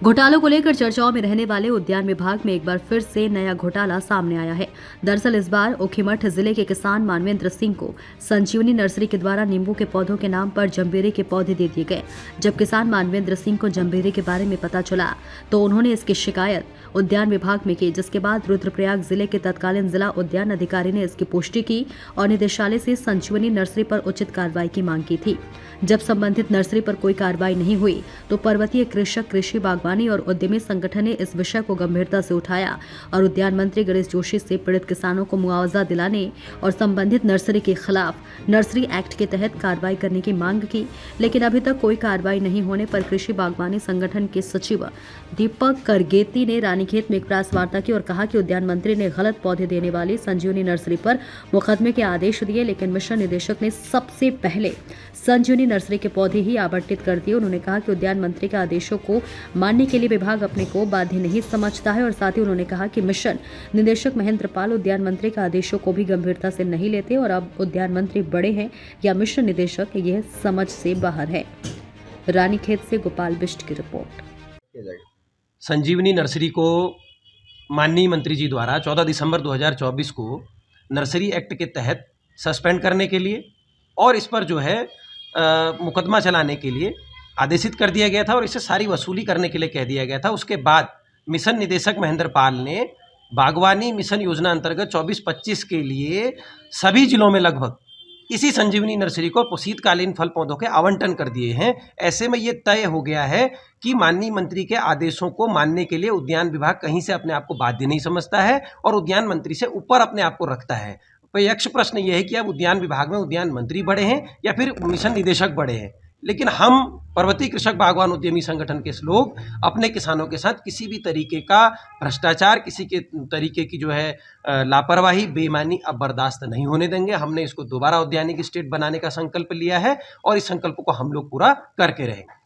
घोटालों को लेकर चर्चाओं में रहने वाले उद्यान विभाग में एक बार फिर से नया घोटाला सामने आया है। दरअसल इस बार ऊखीमठ जिले के किसान मानवेंद्र सिंह को संजीवनी नर्सरी के द्वारा नींबू के पौधों के नाम पर जम्बीरे के पौधे दे दिए गए। जब किसान मानवेंद्र सिंह को जम्बीरे के बारे में पता चला तो उन्होंने इसकी शिकायत उद्यान विभाग में की, जिसके बाद रुद्रप्रयाग जिले के तत्कालीन जिला उद्यान अधिकारी ने इसकी पुष्टि की और निदेशालय से संजीवनी नर्सरी पर उचित कार्रवाई की मांग की थी। जब संबंधित नर्सरी पर कोई कार्रवाई नहीं हुई तो पर्वतीय कृषक, कृषि बागवानी और उद्यमी संगठन ने इस विषय को गंभीरता से उठाया और उद्यान मंत्री गणेश जोशी से पीड़ित किसानों को मुआवजा दिलाने और संबंधित नर्सरी के खिलाफ नर्सरी एक्ट के तहत कार्रवाई करने की मांग की। लेकिन अभी तक कोई कार्रवाई नहीं होने पर कृषि बागवानी संगठन के सचिव दीपक करगेती ने रानीखेत में एक प्रेस वार्ता की और कहा कि उद्यान मंत्री ने गलत पौधे देने वाली संजीवनी नर्सरी पर मुकदमे के आदेश दिए, लेकिन मिशन निदेशक ने सबसे पहले संजीवनी नर्सरी के पौधे ही आवंटित कर दिए। उन्होंने कहा कि उद्यान मंत्री के आदेशों को मानने के लिए विभाग अपने को बाध्य नहीं समझता है और साथ ही उन्होंने कहा कि मिशन निदेशक महेंद्र पाल उद्यान मंत्री के आदेशों को भी गंभीरता से नहीं लेते और अब उद्यान मंत्री बड़े हैं या मिशन निदेशक, यह समझ से बाहर है। रानीखेत से गोपाल बिष्ट की रिपोर्ट। संजीवनी नर्सरी को माननीय मंत्री जी द्वारा 14 दिसंबर 2024 को नर्सरी एक्ट के तहत सस्पेंड करने के लिए और इस पर जो है मुकदमा चलाने के लिए आदेशित कर दिया गया था और इसे सारी वसूली करने के लिए कह दिया गया था। उसके बाद मिशन निदेशक महेंद्र पाल ने बागवानी मिशन योजना अंतर्गत 24-25 के लिए सभी जिलों में लगभग इसी संजीवनी नर्सरी को शीतकालीन फल पौधों के आवंटन कर दिए हैं। ऐसे में ये तय हो गया है कि माननीय मंत्री के आदेशों को मानने के लिए उद्यान विभाग कहीं से अपने आप को बाध्य नहीं समझता है और उद्यान मंत्री से ऊपर अपने आप को रखता है। तो यक्ष प्रश्न यह है कि अब उद्यान विभाग में उद्यान मंत्री बड़े हैं या फिर मिशन निदेशक बड़े हैं, लेकिन हम पर्वतीय कृषक बागवान उद्यमी संगठन के लोग अपने किसानों के साथ किसी भी तरीके का भ्रष्टाचार, किसी के तरीके की जो है लापरवाही, बेईमानी अब बर्दाश्त नहीं होने देंगे। हमने इसको दोबारा औद्यानिक स्टेट बनाने का संकल्प लिया है और इस संकल्प को हम लोग पूरा करके रहेंगे।